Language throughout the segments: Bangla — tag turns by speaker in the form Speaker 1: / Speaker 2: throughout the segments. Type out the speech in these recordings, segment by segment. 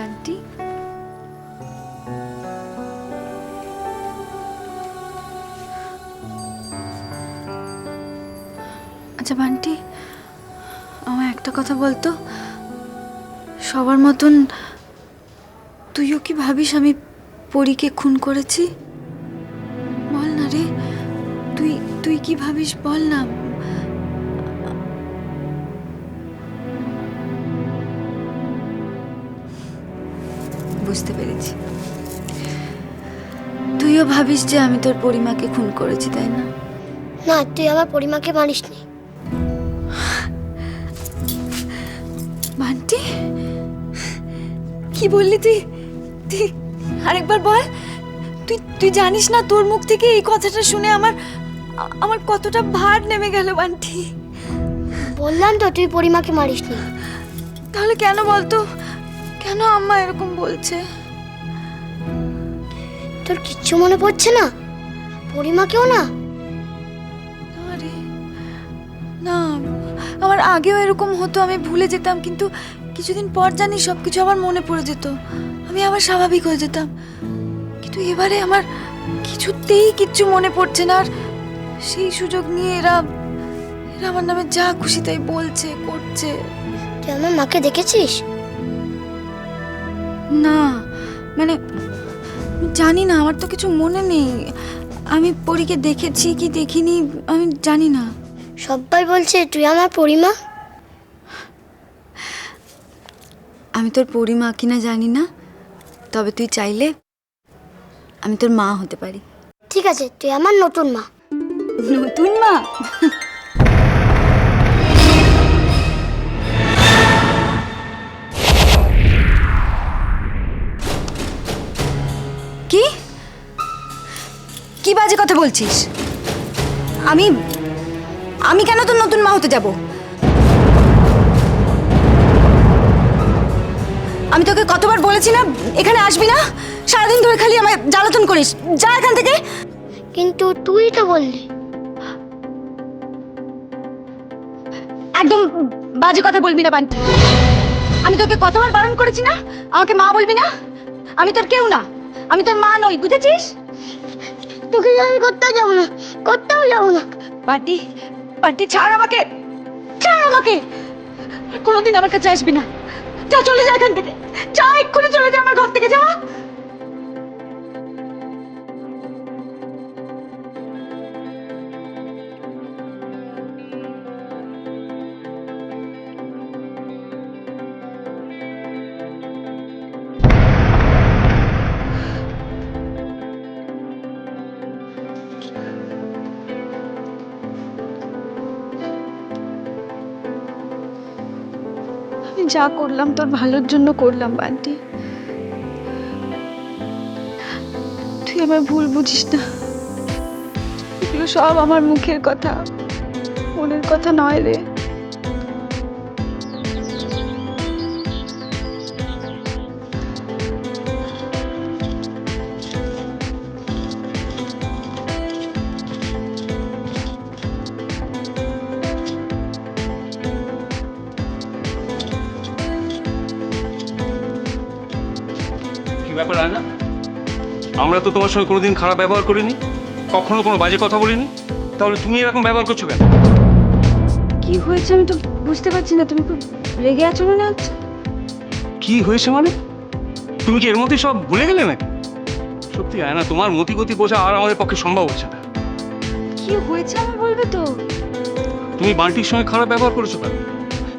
Speaker 1: বান্টি, আচ্ছা বান্টি, আমার একটা কথা বলতো, সবার মতন তুইও কি ভাবিস আমি পরীকে খুন করেছি? বল না রে, তুই তুই কি ভাবিস বল না। বুঝতে পেরেছি, তুইও ভাবিস যে আমি তোর পরিমাকে খুন করেছি, তাই না?
Speaker 2: না, তুই আমার পরিমাকে মারিসনি।
Speaker 1: বান্টি, কি বললি তুই? তুই আরেকবার বল। তুই তুই জানিস না, তোর মুখ থেকে এই কথাটা শুনে আমার আমার কতটা ভার নেমে গেল বান্টি।
Speaker 2: বললাম তো তুই পরিমাকে মারিসনি।
Speaker 1: তাহলে কেন বলতো, কেন আম্মা এরকম বলছে?
Speaker 2: তোর কিচ্ছু মনে পড়ছে না? পরিমাকেও না?
Speaker 1: আরে না, আমার আগেও এরকম হতো, আমি ভুলে যেতাম, কিন্তু কিছুদিন পর জানি সবকিছু আবার মনে পড়ে যেত, আমি আবার স্বাভাবিক হয়ে যেতাম। কিন্তু এবারে আমার কিছুতেই কিচ্ছু মনে পড়ছে না। আর সেই সুযোগ নিয়ে এরা এরা আমার নামে যা খুশি তাই বলছে, করছে।
Speaker 2: তুই আমার মাকে দেখেছিস?
Speaker 1: না মানে জানি না, আমার তো কিছু মনে নেই। আমি পরীকে দেখেছি কি দেখিনি আমি জানি না।
Speaker 2: সবাই বলছে তুই আমার পরিমা।
Speaker 1: আমি তোর পরিমা কিনা জানি না, তবে তুই চাইলে আমি তোর মা হতে পারি।
Speaker 2: ঠিক আছে, তুই আমার নতুন মা।
Speaker 1: নতুন মা? কি কি বাজে কথা বলছিস? আমি আমি কেন তোর নতুন মা হতে যাব? আমি তোকে কতবার বলেছি না এখানে আসবি না, সারাদিন ধরে খালি আমায় জ্বালাতন করিস, যা এখান থেকে।
Speaker 2: কিন্তু তুই তো বললি।
Speaker 1: একদম বাজে কথা বলবি না বান্টি। আমি তোকে কতবার বারণ করেছি না আমাকে মা বলবি না? আমি তোর কেউ না, আমি তোর মা নই, বুঝেছিস?
Speaker 2: তোকে আমি করতেও যাবো না, করতেও যাবো না।
Speaker 1: বান্টি, বান্টি ছাড় আমাকে, ছাড় আমাকে। আর কোনোদিন আমার কাছে আসবি না, যা চলে যা এখান থেকে, যা এক্ষুনি চলে যা আমার ঘর থেকে, যা। আমি যা করলাম তোর ভালোর জন্য করলাম বান্টি, তুই আমার ভুল বুঝিস না। এগুলো সব আমার মুখের কথা, মনের কথা নয় রে।
Speaker 3: কি ব্যাপার আয়না? আমরা তো তোমার সঙ্গে কোনোদিন খারাপ ব্যবহার করিনি, কখনো কোনো বাজে কথা বলিনি, তাহলে তুমি এরকম ব্যবহার করছো কেন?
Speaker 1: কি হয়েছে আমি তো বুঝতে পারছি না, তুমি খুব রেগে আছো মনে হচ্ছে।
Speaker 3: কি হয়েছে মানে? তুমি কি এর মধ্যে সব ভুলে গেলে নাকি? সত্যি আয়না, তোমার মতিগতি বোঝা আর আমাদের পক্ষে সম্ভব হচ্ছে না।
Speaker 1: কি হয়েছে আমি বলবে তো?
Speaker 3: তুমি বান্টির সঙ্গে খারাপ ব্যবহার করেছো কেন?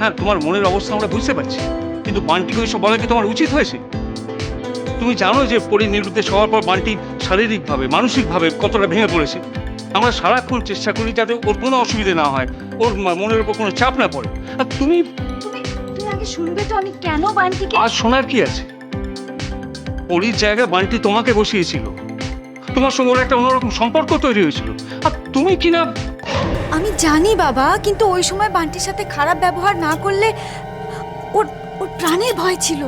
Speaker 3: হ্যাঁ, তোমার মনের অবস্থা আমরা বুঝতে পারছি, কিন্তু বান্টিকে ওইসব বলা কি তোমার উচিত হয়েছে? তুমি জানো যে পরিনির্দেশ হওয়ার পর বান্টি শারীরিকভাবে মানসিকভাবে কতটা ভেঙে পড়েছে। আমরা সারাক্ষণ চেষ্টা করি যাতে ওর কোনো অসুবিধে না হয়, ওর মনের উপর কোনো চাপ না পড়ে। আর তুমি
Speaker 1: তুমি তুমি আগে শুনবে তো আমি কেন বান্টিকে।
Speaker 3: আর শোনার কি আছে? পরির জায়গায় বান্টি তোমাকে বসিয়েছিল, তোমার সঙ্গে ওর একটা অন্যরকম সম্পর্ক তৈরি হয়েছিল, আর তুমি কিনা।
Speaker 1: আমি জানি বাবা, কিন্তু ওই সময় বান্টির সাথে খারাপ ব্যবহার না করলে ওর ওর প্রাণের ভয় ছিল।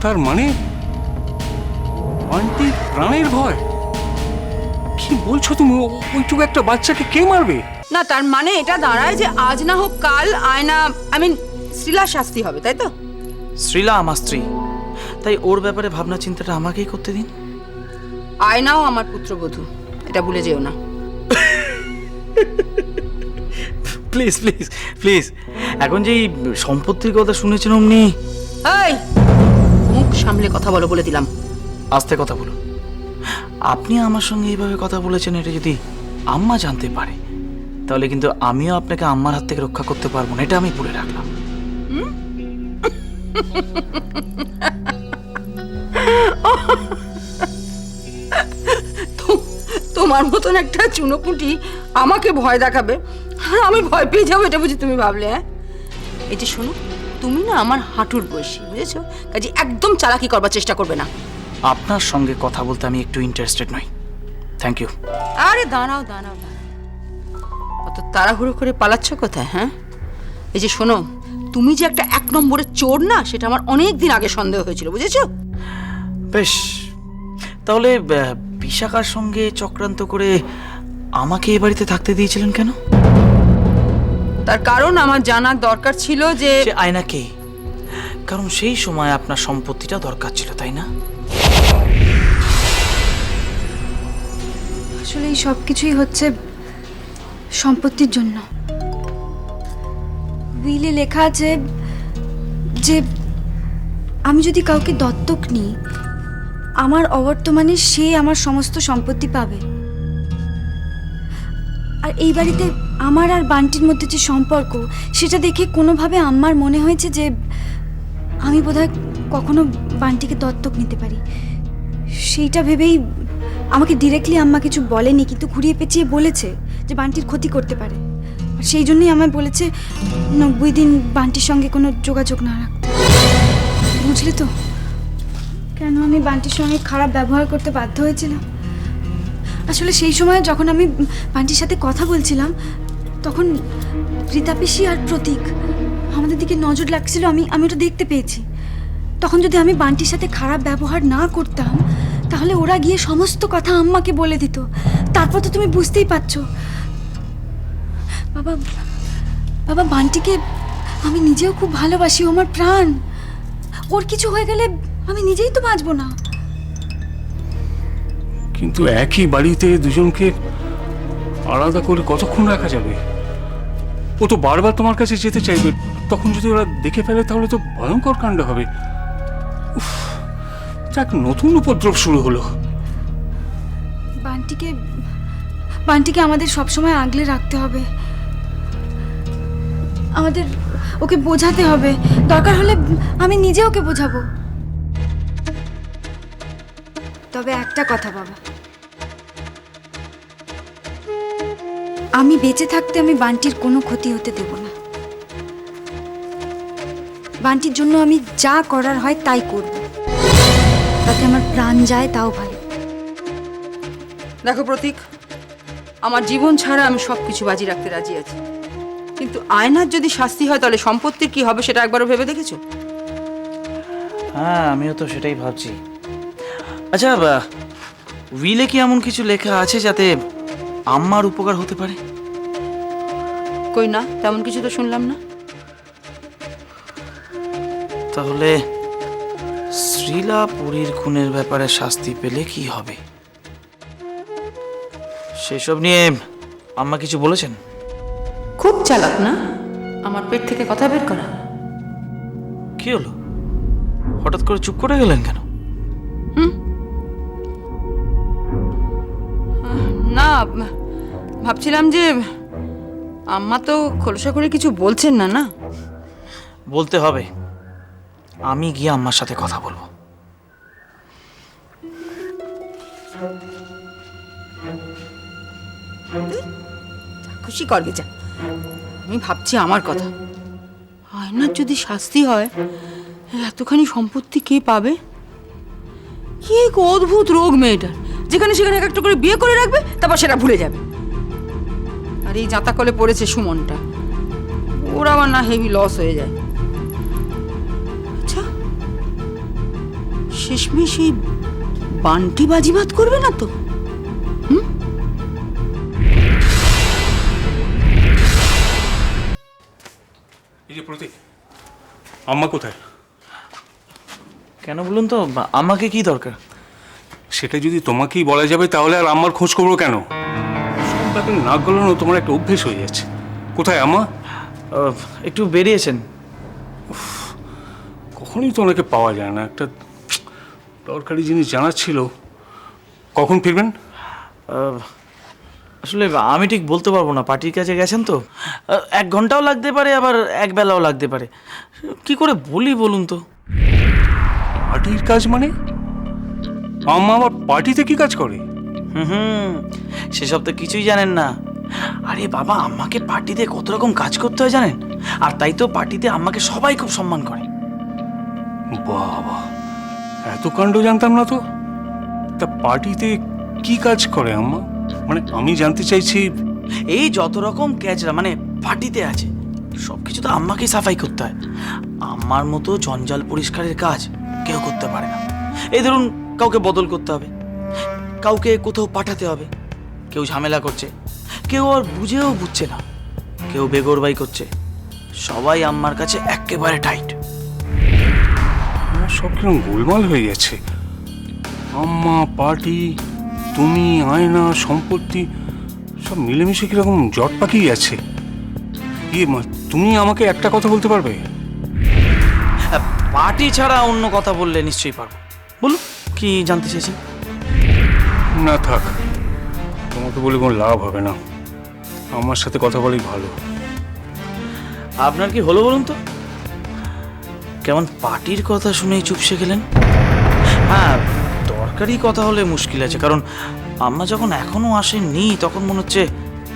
Speaker 3: তার মানে বান্টি প্রাণের ভয়? কি বলছো তুমি? ওইটুকু একটা বাচ্চাকে কে মারবে?
Speaker 4: না, তার মানে এটা দাঁড়ায় যে আজ না হোক কাল আয়না শ্রীলা শাস্তি হবে, তাই তো?
Speaker 5: শ্রীলা আমার স্ত্রী, তাই ওর ব্যাপারে ভাবনা চিন্তাটা আমাকেই করতে দিন।
Speaker 4: আয়নাও আমার পুত্রবধূ, এটা ভুলে যেও না।
Speaker 5: প্লিজ প্লিজ প্লিজ, এখন যে এই সম্পত্তির কথা শুনেছেন অমনি।
Speaker 4: এই, মুখ সামলে কথা বলো বলে দিলাম।
Speaker 5: আস্তে কথা বলুন। আপনি আমার সঙ্গে এইভাবে কথা বলেছেন, এটা যদি আম্মা জানতে পারে তাহলে কিন্তু আমিও আপনাকে আম্মার হাত থেকে রক্ষা করতে পারবো না, এটা আমি বলে রাখলাম।
Speaker 4: তোমার মতন একটা চুনোপুটি আমাকে ভয় দেখাবে আর আমি ভয় পেয়ে যাবো, এটা বুঝি তুমি ভাবলে? হ্যাঁ, এটি শোনো, তুমি না আমার হাঁটুর বয়সী, বুঝেছো? কাজে একদম চালাকি করবার চেষ্টা করবে না।
Speaker 5: আপনার সঙ্গে কথা বলতে আমি একটু ইন্টারেস্টেড নই, থ্যাংক ইউ।
Speaker 4: আরে দাঁড়াও দাঁড়াও, অত তাড়াহুড়ো করে পালাচ্ছ কোথায়? হ্যাঁ, এই যে শোনো, তুমি যে একটা 1 নম্বরের চোর না, সেটা আমার অনেক দিন আগে সন্দেহ হয়েছিল, বুঝেছো?
Speaker 5: বেশ, তাহলে বিশাখার সঙ্গে চক্রান্ত করে আমাকে এ বাড়িতে থাকতে দিয়েছিলেন কেন?
Speaker 4: তার কারণ আমার জানার দরকার ছিল যে
Speaker 5: আয়না কে, কারণ সেই সময় আপনার সম্পত্তিটা দরকার ছিল, তাই না?
Speaker 1: আসলে এই সব কিছুই হচ্ছে সম্পত্তির জন্য। উইলে লেখা আছে যে আমি যদি কাউকে দত্তক নিই, আমার অবর্তমানে সে আমার সমস্ত সম্পত্তি পাবে। আর এই বাড়িতে আমার আর বান্টির মধ্যে যে সম্পর্ক, সেটা দেখে কোনোভাবে আমার মনে হয়েছে যে আমি বোধহয় কখনো বান্টিকে দত্তক নিতে পারি। সেইটা ভেবেই আমাকে ডিরেক্টলি আম্মা কিছু বলেনি, কিন্তু ঘুরিয়ে পেঁচিয়ে বলেছে যে বান্টির ক্ষতি করতে পারে। আর সেই জন্যই আমায় বলেছে 90 দিন বান্টির সঙ্গে কোনো যোগাযোগ না রাখতে। বুঝলে তো কেন আমি বান্টির সঙ্গে খারাপ ব্যবহার করতে বাধ্য হয়েছিলাম? আসলে সেই সময় যখন আমি বান্টির সাথে কথা বলছিলাম, তখন রীতা পিসি আর প্রতীক আমাদের দিকে নজর লাগছিল, আমি ওটা দেখতে পেয়েছি। তখন যদি আমি বান্টির সাথে খারাপ ব্যবহার না করতাম, তাহলে ওরা গিয়ে সমস্ত কথা আম্মাকে বলে দিত। তারপর তো তুমি বুঝতেই পারছো। বাবা বাবা বান্টিকে আমি নিজেও খুব ভালোবাসি, ও আমার প্রাণ। ওর কিছু হয়ে গেলে আমি নিজেই তো বাঁচবো না।
Speaker 3: কিন্তু একই বাড়িতে দুজনকে আলাদা করে কতক্ষণ রাখা যাবে? ও তো বারবার তোমার কাছে যেতে চাইবে, তখন যদি ওরা দেখে ফেলে তাহলে তো ভয়ঙ্কর কাণ্ড হবে। উফ, যাক, নতুন উপদ্রব শুরু হলো।
Speaker 1: বান্টিকে আমাদের সবসময় আগলে রাখতে হবে। আমাদের ওকে বোঝাতে হবে, দরকার হলে আমি নিজে ওকে বোঝাবো। তবে একটা কথা বাবা, আমি বেঁচে থাকতে আমি বান্টির কোনো ক্ষতি হতে দেব না। বান্টির জন্য আমি যা করার হয় তাই করব, তাতে আমার প্রাণ যায় তাও ভালো।
Speaker 4: দেখো প্রতীক, আমার জীবন ছাড়া আমি সব কিছু বাজি রাখতে রাজি আছি, কিন্তু আয়নার যদি শাস্তি হয় তাহলে সম্পত্তির কি হবে সেটা একবারও ভেবে দেখেছো?
Speaker 5: হ্যাঁ, আমিও তো সেটাই ভাবছি। আচ্ছা, উইলে কি এমন কিছু লেখা আছে যাতে আম্মার উপকার হতে পারে?
Speaker 4: কই না, তেমন কিছু তো শুনলাম না।
Speaker 5: তাহলে শ্রীলা পুরীর খুনের ব্যাপারে শাস্তি পেলে কি হবে, সেসব নিয়ে আম্মা কিছু বলেছেন?
Speaker 4: খুব চালাক না আমার পেট থেকে কথা বের করা।
Speaker 5: কি হলো, হঠাৎ করে চুপ করে গেলেন কেন?
Speaker 4: না, ভাবছিলাম যে আম্মা তো খোলসা করে কিছু বলছেন না। না,
Speaker 5: বলতে হবে, আমি গিয়ে আম্মার সাথে কথা বলবো।
Speaker 4: খুশি করবে যা। আমি ভাবছি আমার কথা, আয়নার যদি শাস্তি হয়, এতখানি সম্পত্তি কে পাবে? কি এক অদ্ভুত রোগ মেয়েটার, যেখানে সেখানে এক একটা করে বিয়ে করে রাখবে, তারপর সেটা ভুলে যাবে। আর এই জাতা কলে পড়েছে সুমনটা, ওর আবার না হেভি লস হয়ে যায়। আচ্ছা, শেষমেশ এই বান্টি বাজিমাত করবে না তো?
Speaker 3: আম্মা কোথায়?
Speaker 5: কেন বলুন তো, আমাকে কি দরকার?
Speaker 3: সেটা যদি তোমাকেই বলা যাবে তাহলে আর আম্মার খোঁজ করবো কেন? সব ব্যাপারে নাক গলানো তোমার একটা অভ্যেস হয়ে যাচ্ছে। কোথায় আম্মা?
Speaker 5: একটু বেরিয়েছেন।
Speaker 3: কখনই তো ওনাকে পাওয়া যায় না। একটা দরকারি জিনিস জানার ছিল। কখন ফিরবেন?
Speaker 5: আসলে আমি ঠিক বলতে পারবো না, পার্টির কাছে গেছেন তো। 1 ঘন্টাও লাগতে পারে, আবার 1 বেলাও লাগতে পারে। কি করে বলি বলুন তো?
Speaker 3: পার্টির কাজ মানে? আম্মা আবার পার্টিতে কি কাজ করে?
Speaker 5: হুম, সেসব তো কিছুই জানেন না। আরে বাবা, আম্মাকে পার্টিতে কত রকম কাজ করতে হয় জানেন? আর তাই তো পার্টিতে আম্মাকে সবাই খুব সম্মান করে।
Speaker 3: বাবা, এত কাণ্ড জানতাম না তো। তা পার্টিতে কি কাজ করে আম্মা? মানে আমি জানতে চাইছি।
Speaker 5: এই যত রকম ক্যাচরা মানে পার্টিতে আছে, সব কিছু তো আম্মাকেই সাফাই করতে হয়। আম্মার মতো জঞ্জাল পরিষ্কারের কাজ কেউ করতে পারে না। এই ধরুন, কাউকে বদল করতে হবে, কাউকে কোথাও পাঠাতে হবে, কেউ ঝামেলা করছে, কেউ আর বুঝেও বুঝছে না, কেউ বেগরবাই করছে, সবাই আম্মার কাছে একেবারে টাইট।
Speaker 3: আমার সব কিরকম গোলমাল হয়ে যাচ্ছে। আম্মা, পার্টি, তুমি, আয়না, সম্পত্তি সব মিলেমিশে কিরকম জট পাকিয়ে যাচ্ছে। তুমি আমাকে একটা কথা বলতে পারবে?
Speaker 5: পার্টি ছাড়া অন্য কথা বললে নিশ্চয়ই পারবো। বলুন, কি জানতে চাইছেন?
Speaker 3: না থাক, তোমাকে বলে কোনো লাভ হবে না। আমার সাথে কথা বলেই ভালো।
Speaker 5: আপনার কি হলো বলুন তো? কেমন পার্টির কথা শুনেই চুপসে গেলেন? হ্যাঁ, দরকারি কথা হলে মুশকিল আছে, কারণ আম্মা যখন এখনো আসেননি তখন মনে হচ্ছে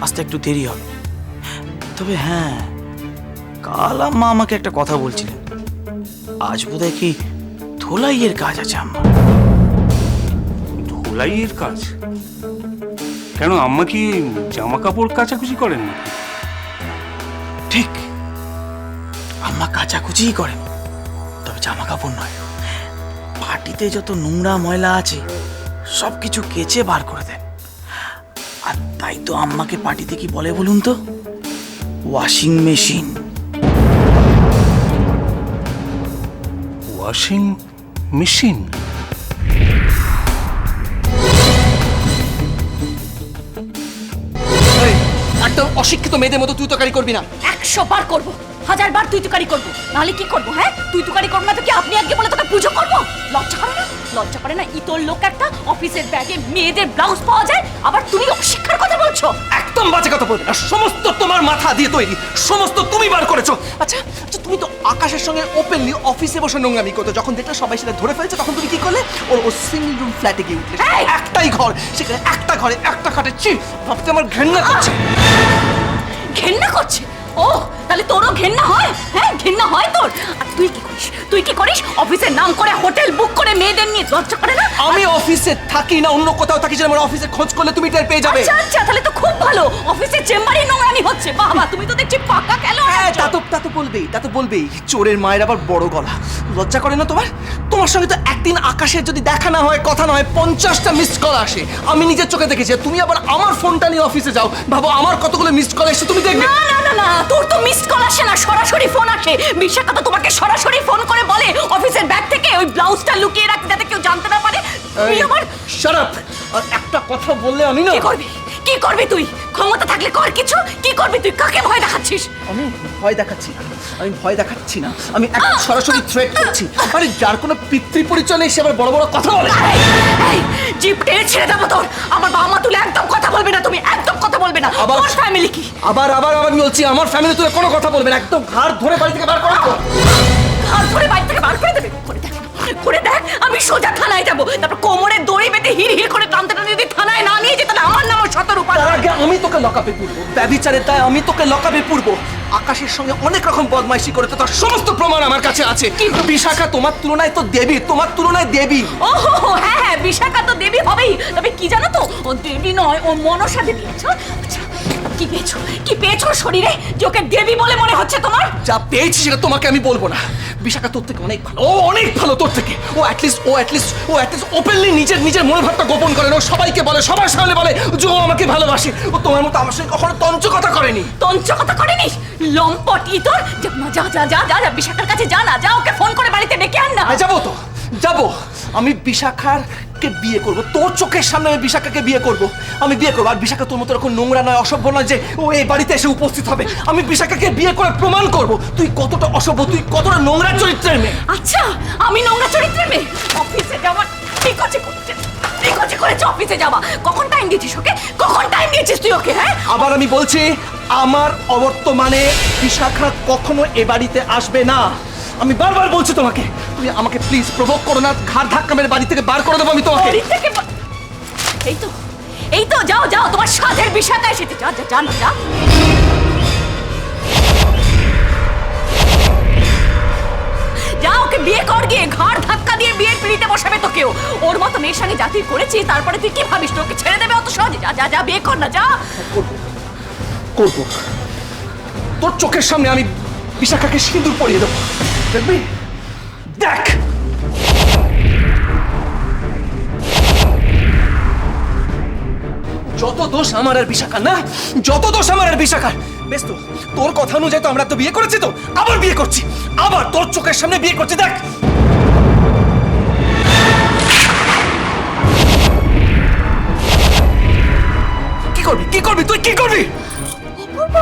Speaker 5: আসতে একটু দেরি হবে। তবে হ্যাঁ, কাল আম্মা আমাকে একটা কথা বলছিলেন। আজ বোধহয় কি ধোলাইয়ের কাজ আছে আম্মা।
Speaker 3: ধোলাইয়ের কাজ? কেন, আম্মা কি জামা কাপড় কাচাকুচি করেন নাকি?
Speaker 5: ঠিক, আম্মা কাচাকুচিই করেন, তবে জামা কাপড় নয়। পার্টিতে যত নোংরা ময়লা আছে সব কিছু কেচে বার করে দেন। আর তাই তো আম্মাকে পার্টিতে কি বলে বলুন তো? Washing machine.
Speaker 3: Washing machine?
Speaker 6: একদম অশিক্ষিত মেয়েদের মতো তুই তরকারি করবি না।
Speaker 7: 100 বার করবো, 1000 বার তুই তুকারি করবো, নাহলে কি করবো? হ্যাঁ, তুই তুকারি করবো না তো কি আপনি আগে বলে তোকে পুজো করবো? লজ্জা করে না? লজ্জা করে না? ইতর লোক একটা, অফিসের ব্যাগে মেয়েদের ব্লাউজ পাওয়া যায়, আবার তুমি অশিক্ষার কথা বলছো?
Speaker 6: একদম বাজে কথা বলবি না। সমস্ত তোমার মাথা দিয়ে তৈরি, সমস্ত তুমি বার করেছো। আচ্ছা আচ্ছা, তুমি তো আকাশের সঙ্গে ওপেনলি অফিসে বসে নোংরামি করতো। যখন দেখলে সবাই সেটা ধরে ফেলছে তখন তুমি কি করলে? ওর সিঙ্গল রুম ফ্ল্যাটে গিয়ে উঠলে।
Speaker 7: এই!
Speaker 6: একটাই ঘর, সেখানে একটা ঘরে একটা খাটে। চি, ভাবতে আমার ঘৃণা করছে।
Speaker 7: ঘেন্না করছে? ও, তাহলে তোরও ঘেন্না হয়? হ্যাঁ, ঘেন্না হয় তোর? আর তুই কি করিস? তুই কি করিস? অফিসের নাম করে হোটেল বুক করে মেয়েদের নিয়ে, লজ্জা করে না?
Speaker 6: আমি অফিসে থাকি না অন্য কোথাও থাকি, যেন আমার অফিসে খোঁজ করলে তুমি টের পেয়ে যাবে।
Speaker 7: আচ্ছা আচ্ছা, তাহলে তো খুব ভালো। অফিসের চেম্বারে নোংরামি হচ্ছে। বাবা, তুমি তো দেখছি পাকা খেলো।
Speaker 6: হ্যাঁ, তা তো বলবেই। চোরের মায়ের আবার বড় গলা। লজ্জা করে না তোমার? তোমার সঙ্গে তো একদিন আকাশের যদি দেখা না হয়, কথা না হয়, 50টা মিসড কল আসে। আমি নিজের চোখে দেখেছি। তুমি আবার আমার ফোনটা নিয়ে অফিসে যাও, ভাবো আমার কতগুলো মিসড কল এসে তুমি দেখবে।
Speaker 7: না না না না, তোর তো মিসড কল আসে না, সরাসরি ফোন আসে। বিশাখা তো তোমাকে সরাসরি ফোন করে বলে অফিসের ব্যাগ থেকে ওই ব্লাউজটা লুকিয়ে রাখতে, যাতে কেউ জানতে না পারে। তুই আবার
Speaker 6: শাট আপ! আর একটা কথা বললে আমি না।
Speaker 7: কি করবি? কি করবি তুই? ক্ষমতা থাকলে কর কিছু। কি করবি তুই? কাকে ভয় দেখাচ্ছিস?
Speaker 6: আমি ভয় দেখাচ্ছি না, আমি একদম সরাসরি থ্রেট করছি। আরে যার কোনো পিতৃ পরিচয় নেই সে আবার বড় বড় কথা বলে।
Speaker 7: এই, এই, জিভ টেনে ছেড়ে দেবো তোর। আমার বাবা মা তুলে একদম কথা বলবে না, তুমি একদম কথা বলবে না।
Speaker 6: আবার-
Speaker 7: তোর ফ্যামিলি কি?
Speaker 6: আবার বলছি, আমার ফ্যামিলি তুলে কোনো কথা বলবে না। একদম ঘাড় ধরে বাড়ি থেকে বার করে দেবো।
Speaker 7: হাত ধরে বাড়ি থেকে বার করে দেবে? করে দেখ, আমি সোজা থানায় যাবো। তারপর কোমরে দড়ি বেঁধে হিড় করে টানতে টানতে যদি থানায় না নিয়ে যেতে, আমার নাম শতরূপা।
Speaker 6: তার আগে আমি তোকে লকআপে পুরবো। ব্যভিচারের দায় আমি তোকে লকআপে পুরবো। আকাশের সঙ্গে অনেক রকম বদমাইশি করেছে, তার সমস্ত প্রমাণ আমার কাছে আছে। কিন্তু বিশাখা তোমার তুলনায় তো দেবী, তোমার তুলনায় দেবী।
Speaker 7: ও হ্যাঁ হ্যাঁ, বিশাখা তো দেবী হবেই। তবে কি জানো তো, ও দেবী নয়, ও মনসা দেবী। আচ্ছা, কি পেয়েছো? কি পেয়েছো শরীরে যে ওকে দেবী বলে মনে হচ্ছে তোমার?
Speaker 6: যা পেয়েছি সেটা তোমাকে আমি বলবো না। বিশাখা তোর থেকে অনেক ভালো, ও অনেক ভালো তোর থেকে। ও অ্যাটলিস্ট ওপেনলি নিজের মনের ভাবটা গোপন করে না। ও সবাইকে বলে, সবার সামনে বলে যে ও আমাকে ভালোবাসে। ও তোমার মতো আমার সঙ্গে কখনো তঞ্চ কথা করেনি।
Speaker 7: তঞ্চ কথা করেনিস? লম্পট ইতর! যা না, যা যা যা যা যা বিশাখার কাছে যা না, যা ওকে ফোন করে বাড়িতে ডেকে আন না।
Speaker 6: হ্যাঁ যাবো তো, যাবো। আমি বিশাখাকে বিয়ে করব, তোর চোখের সামনে আমি বিশাখাকে বিয়ে করব। আমি বিয়ে করবো। আর বিশাখা তোর মতো এরকম নোংরা নয়, অসভ্য নয় যে ও এই বাড়িতে এসে উপস্থিত হবে। আমি বিশাখাকে বিয়ে করে প্রমাণ করব তুই কতটা অসভ্য, তুই কতটা নোংরা চরিত্রের মেয়ে।
Speaker 7: আচ্ছা, আমি নোংরা চরিত্রের মেয়ে? অফিসে যাওয়ার ঠিক আছে করেছে অফিসে যাওয়া। কখন টাইম দিয়েছিস ওকে? কখন টাইম দিয়েছিস তুই ওকে? হ্যাঁ,
Speaker 6: আবার আমি বলছি, আমার অবর্তমানে বিশাখা কখনো এ বাড়িতে আসবে না। আমি বারবার বলছি তোমাকে, তুমি আমাকে প্লিজ প্রভোগ করো না। ঘাড় ধাক্কা মেরে বাড়ি থেকে বার করে দেবো আমি তোমাকে।
Speaker 7: বাড়ি থেকে এই তো যাও যাও, তোমার সাধের বিশাখা এসেছে। যা যা যা না যা। যা ওকে বিয়ে কর গিয়ে, ঘাড় ধাক্কা দিয়ে বিয়ের পিড়িতে বসাবে তোকেও। ওর মতো মেয়ের সঙ্গে যা তুই করেছিস, তারপরে তুই কি ভাবিস তোকে ছেড়ে দেবে অত সহজে? যা যা যা, বিয়ে কর না, যা।
Speaker 6: করবো, তোর চোখের সামনে আমি বিশাখাকে সিঁদুর পরিয়ে দেবো, দেখবি? দেখ। যত দোষ আমার আর বিশাখার না, যত দোষ আমার আর বিশাখার। বেশ তো, তোর কথা অনুযায়ী তো আমরা তো বিয়ে করেছি, তো আবার বিয়ে করছি, আবার তোর চোখের সামনে বিয়ে করছি। দেখ কি করবি, কি করবি তুই, কি করবি?
Speaker 1: অপূর্ব,